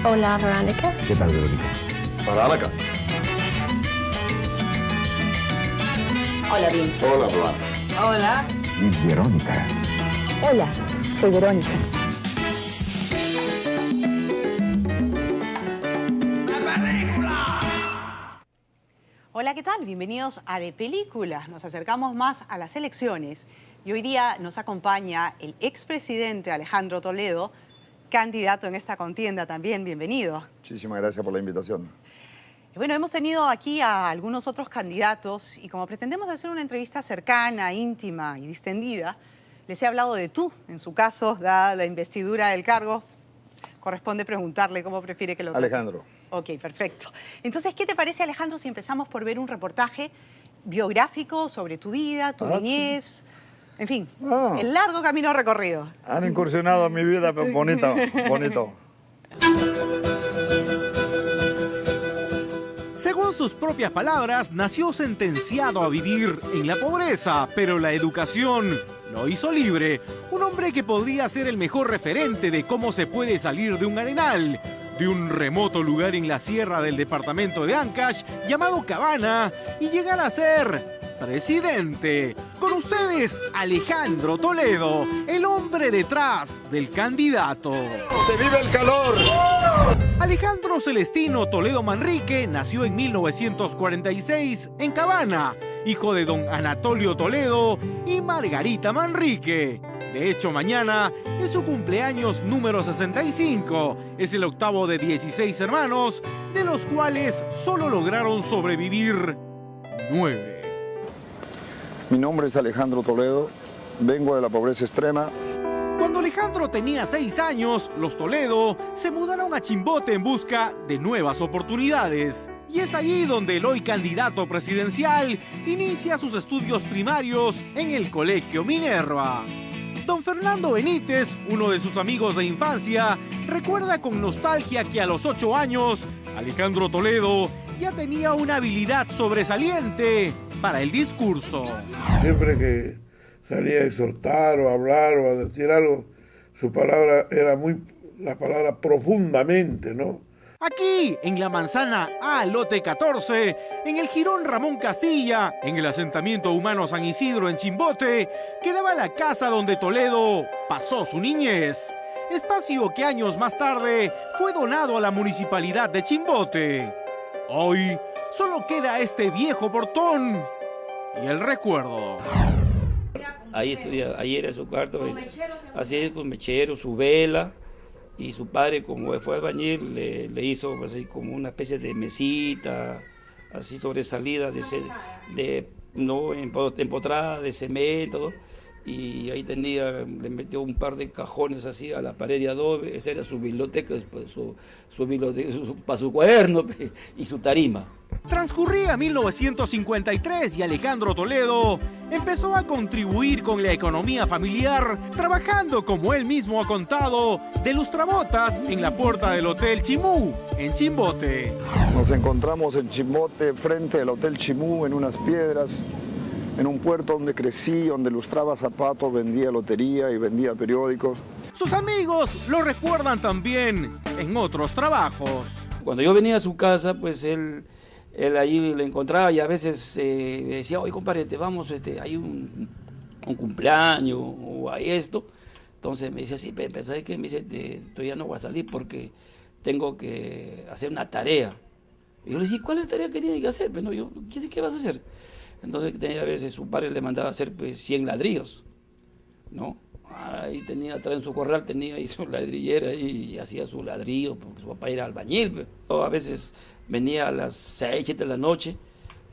Hola, Verónica. ¿Qué tal, Verónica? Verónica. Hola, Vince. Hola, Verónica. Hola. Es Verónica. Hola, soy Verónica. Hola, ¿qué tal? Bienvenidos a De Película. Nos acercamos más a las elecciones y hoy día nos acompaña el expresidente Alejandro Toledo, candidato en esta contienda también. Bienvenido. Muchísimas gracias por la invitación. Bueno, hemos tenido aquí a algunos otros candidatos y como pretendemos hacer una entrevista cercana, íntima y distendida, les he hablado de tú. En su caso, dada la investidura del cargo, corresponde preguntarle cómo prefiere que lo... Alejandro. Ok, perfecto. Entonces, ¿qué te parece, Alejandro, si empezamos por ver un reportaje biográfico sobre tu vida, tu niñez? Sí. En fin, el largo camino recorrido. Han incursionado en mi vida, pero bonito, bonito. Según sus propias palabras, nació sentenciado a vivir en la pobreza, pero la educación lo hizo libre. Un hombre que podría ser el mejor referente de cómo se puede salir de un arenal, de un remoto lugar en la sierra del departamento de Ancash llamado Cabana y llegar a ser presidente. Con ustedes, Alejandro Toledo, el hombre detrás del candidato. ¡Se vive el calor! Alejandro Celestino Toledo Manrique nació en 1946 en Cabana, hijo de don Anatolio Toledo y Margarita Manrique. De hecho, mañana es su cumpleaños número 65. Es el octavo de 16 hermanos, de los cuales solo lograron sobrevivir 9. Mi nombre es Alejandro Toledo, vengo de la pobreza extrema. Cuando Alejandro tenía 6 años, los Toledo se mudaron a Chimbote en busca de nuevas oportunidades. Y es allí donde el hoy candidato presidencial inicia sus estudios primarios en el Colegio Minerva. Don Fernando Benítez, uno de sus amigos de infancia, recuerda con nostalgia que a los 8 años, Alejandro Toledo ya tenía una habilidad sobresaliente para el discurso. Siempre que salía a exhortar o a hablar o a decir algo, su palabra era la palabra profundamente, ¿no? Aquí, en la manzana A, lote 14, en el jirón Ramón Castilla, en el asentamiento humano San Isidro en Chimbote, quedaba la casa donde Toledo pasó su niñez. Espacio que años más tarde fue donado a la municipalidad de Chimbote. Hoy solo queda este viejo portón y el recuerdo. Ahí estudiaba, ahí era su cuarto, así con mechero, su vela, y su padre, como fue albañil, le hizo así como una especie de mesita, así sobresalida, empotrada de cemento, y ahí le metió un par de cajones así a la pared de adobe. Esa era su biblioteca, para su cuaderno y su tarima. Transcurría 1953 y Alejandro Toledo empezó a contribuir con la economía familiar, trabajando, como él mismo ha contado, de lustrabotas en la puerta del Hotel Chimú, en Chimbote. Nos encontramos en Chimbote, frente al Hotel Chimú, en unas piedras, en un puerto donde crecí, donde lustraba zapatos, vendía lotería y vendía periódicos. Sus amigos lo recuerdan también en otros trabajos. Cuando yo venía a su casa, pues él ahí le encontraba y a veces decía, oye, compadre, vamos, hay un cumpleaños o hay esto. Entonces me dice, sí, pero ¿sabes qué? Me dice, todavía no voy a salir porque tengo que hacer una tarea. Y yo le decía, ¿cuál es la tarea que tiene que hacer? Pues no, ¿qué vas a hacer? Entonces a veces su padre le mandaba a hacer pues, 100 ladrillos, ¿no? Ahí atrás en su corral tenía ahí su ladrillera y hacía su ladrillo porque su papá era albañil. Pero a veces venía a las 6, 7 de la noche,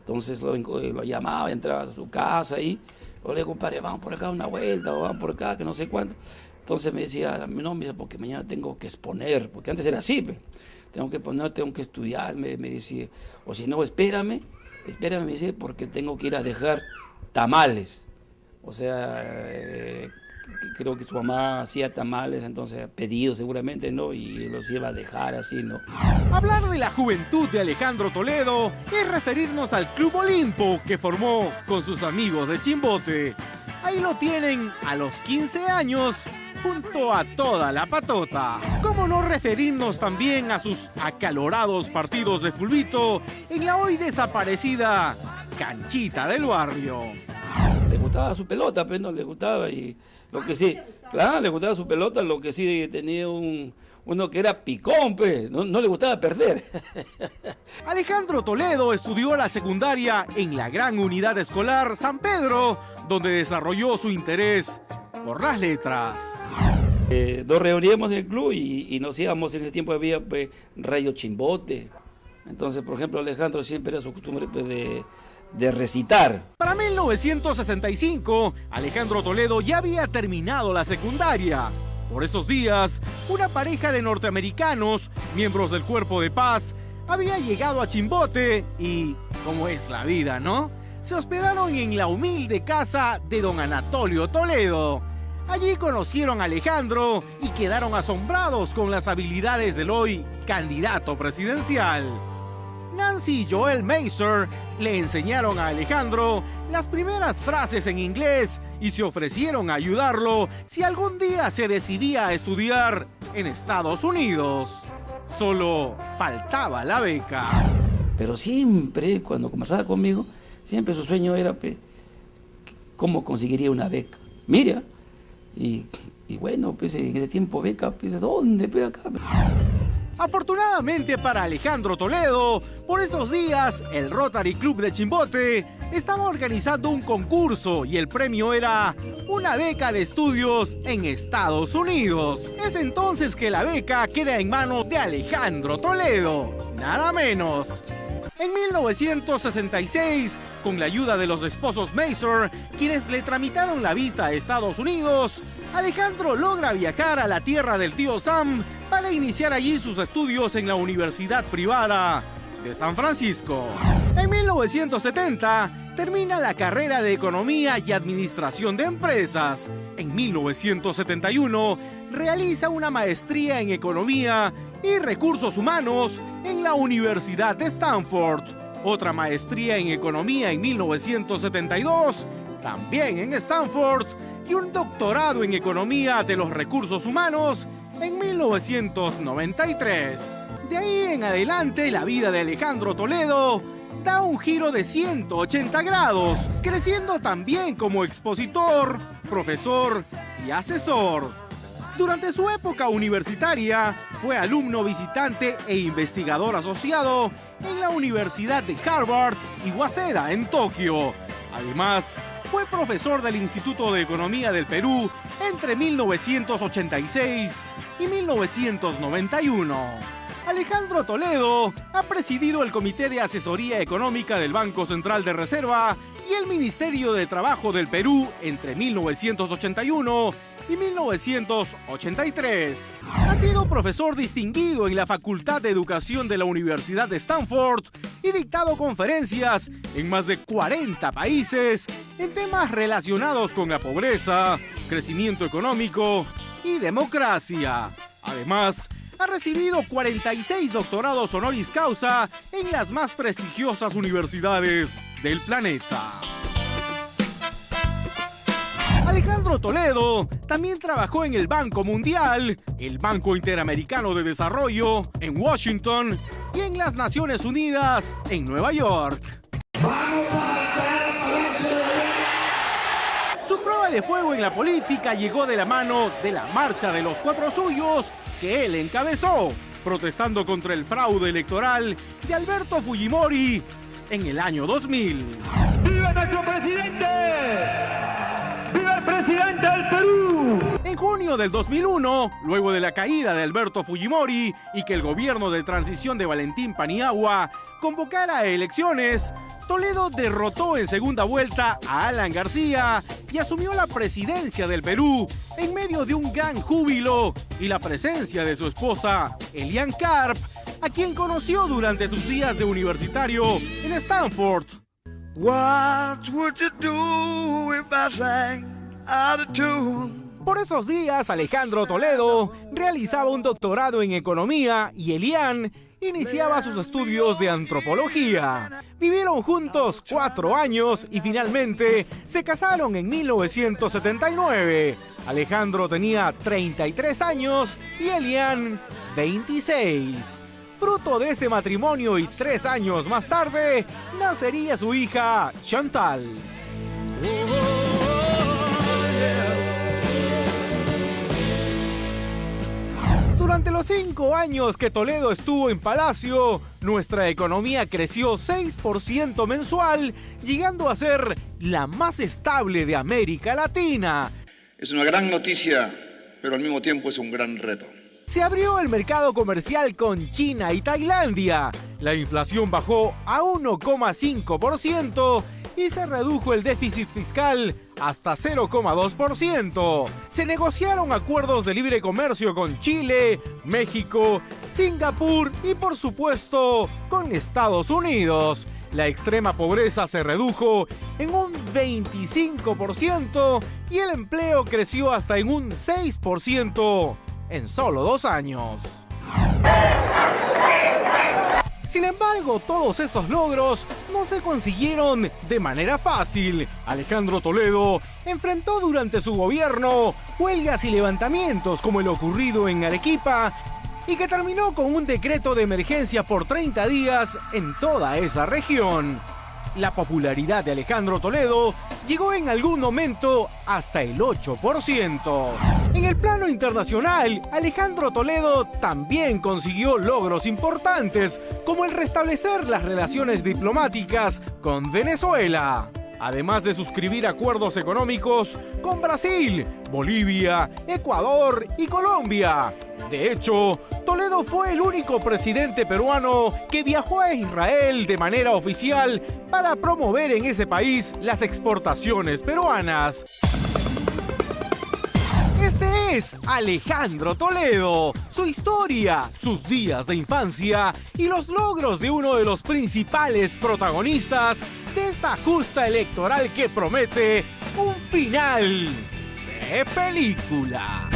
entonces lo llamaba, entraba a su casa y le digo, compadre, vamos por acá una vuelta o vamos por acá, que no sé cuánto. Entonces me decía, no, porque mañana tengo que exponer, porque antes era así, tengo que exponer, tengo que estudiar, me decía, o si no, espérame, me dice, porque tengo que ir a dejar tamales. O sea, creo que su mamá hacía tamales, entonces pedidos seguramente, ¿no? Y los iba a dejar así, ¿no? Hablar de la juventud de Alejandro Toledo es referirnos al Club Olimpo que formó con sus amigos de Chimbote. Ahí lo tienen a los 15 años junto a toda la patota. Como ¿Cómo no referirnos también a sus acalorados partidos de fulbito en la hoy desaparecida canchita del barrio? Le gustaba su pelota, pero no le gustaba, y lo que sí, claro, le gustaba su pelota, lo que sí tenía uno que era picón, pues, no le gustaba perder. Alejandro Toledo estudió la secundaria en la gran unidad escolar San Pedro, donde desarrolló su interés por las letras. Nos reuníamos en el club y nos íbamos, en ese tiempo había pues, Radio Chimbote. Entonces, por ejemplo, Alejandro siempre era su costumbre pues, de recitar. Para 1965, Alejandro Toledo ya había terminado la secundaria. Por esos días, una pareja de norteamericanos, miembros del Cuerpo de Paz, había llegado a Chimbote y, como es la vida, ¿no?, se hospedaron en la humilde casa de don Anatolio Toledo. Allí conocieron a Alejandro y quedaron asombrados con las habilidades del hoy candidato presidencial. Nancy y Joel Mazer le enseñaron a Alejandro las primeras frases en inglés y se ofrecieron a ayudarlo si algún día se decidía a estudiar en Estados Unidos. Solo faltaba la beca. Pero siempre, cuando conversaba conmigo, siempre su sueño era pues, cómo conseguiría una beca. Mira, y bueno, pues en ese tiempo beca, pues ¿dónde? Pues acá. Afortunadamente para Alejandro Toledo, por esos días el Rotary Club de Chimbote estaba organizando un concurso y el premio era una beca de estudios en Estados Unidos. Es entonces que la beca queda en manos de Alejandro Toledo, nada menos. En 1966, con la ayuda de los esposos Mazer, quienes le tramitaron la visa a Estados Unidos, Alejandro logra viajar a la tierra del tío Sam para iniciar allí sus estudios en la Universidad Privada de San Francisco. En 1970, termina la carrera de Economía y Administración de Empresas. En 1971, realiza una maestría en Economía y Recursos Humanos en la Universidad de Stanford. Otra maestría en Economía en 1972, también en Stanford, y un doctorado en Economía de los Recursos Humanos en 1993. De ahí en adelante, la vida de Alejandro Toledo da un giro de 180 grados, creciendo también como expositor, profesor y asesor. Durante su época universitaria, fue alumno visitante e investigador asociado en la Universidad de Harvard y Waseda en Tokio. Además, fue profesor del Instituto de Economía del Perú entre 1986 y 1991. Alejandro Toledo ha presidido el Comité de Asesoría Económica del Banco Central de Reserva y el Ministerio de Trabajo del Perú entre 1981 y 1983. Ha sido profesor distinguido en la Facultad de Educación de la Universidad de Stanford y dictado conferencias en más de 40 países en temas relacionados con la pobreza, crecimiento económico y democracia. Además, ha recibido 46 doctorados honoris causa en las más prestigiosas universidades del planeta. Alejandro Toledo también trabajó en el Banco Mundial, el Banco Interamericano de Desarrollo, en Washington y en las Naciones Unidas, en Nueva York. Su prueba de fuego en la política llegó de la mano de la Marcha de los Cuatro Suyos, que él encabezó, protestando contra el fraude electoral de Alberto Fujimori en el año 2000. ¡Viva nuestro presidente! ¡Viva el presidente del Perú! En junio del 2001, luego de la caída de Alberto Fujimori y que el gobierno de transición de Valentín Paniagua convocara elecciones, Toledo derrotó en segunda vuelta a Alan García y asumió la presidencia del Perú en medio de un gran júbilo y la presencia de su esposa, Elian Karp, a quien conoció durante sus días de universitario en Stanford. What would you do if I sang out of tune? Por esos días, Alejandro Toledo realizaba un doctorado en economía y Elian iniciaba sus estudios de antropología. Vivieron juntos 4 años y finalmente se casaron en 1979. Alejandro tenía 33 años y Elian 26. Fruto de ese matrimonio y 3 años más tarde, nacería su hija Chantal. Durante los 5 años que Toledo estuvo en Palacio, nuestra economía creció 6% mensual, llegando a ser la más estable de América Latina. Es una gran noticia, pero al mismo tiempo es un gran reto. Se abrió el mercado comercial con China y Tailandia. La inflación bajó a 1,5% y se redujo el déficit fiscal hasta 0,2%. Se negociaron acuerdos de libre comercio con Chile, México, Singapur y por supuesto con Estados Unidos. La extrema pobreza se redujo en un 25% y el empleo creció hasta en un 6% en solo 2 años. Sin embargo, todos esos logros no se consiguieron de manera fácil. Alejandro Toledo enfrentó durante su gobierno huelgas y levantamientos como el ocurrido en Arequipa y que terminó con un decreto de emergencia por 30 días en toda esa región. La popularidad de Alejandro Toledo llegó en algún momento hasta el 8%. En el plano internacional, Alejandro Toledo también consiguió logros importantes, como el restablecer las relaciones diplomáticas con Venezuela, además de suscribir acuerdos económicos con Brasil, Bolivia, Ecuador y Colombia. De hecho, Toledo fue el único presidente peruano que viajó a Israel de manera oficial para promover en ese país las exportaciones peruanas. Este es Alejandro Toledo, su historia, sus días de infancia y los logros de uno de los principales protagonistas de esta justa electoral que promete un final de película.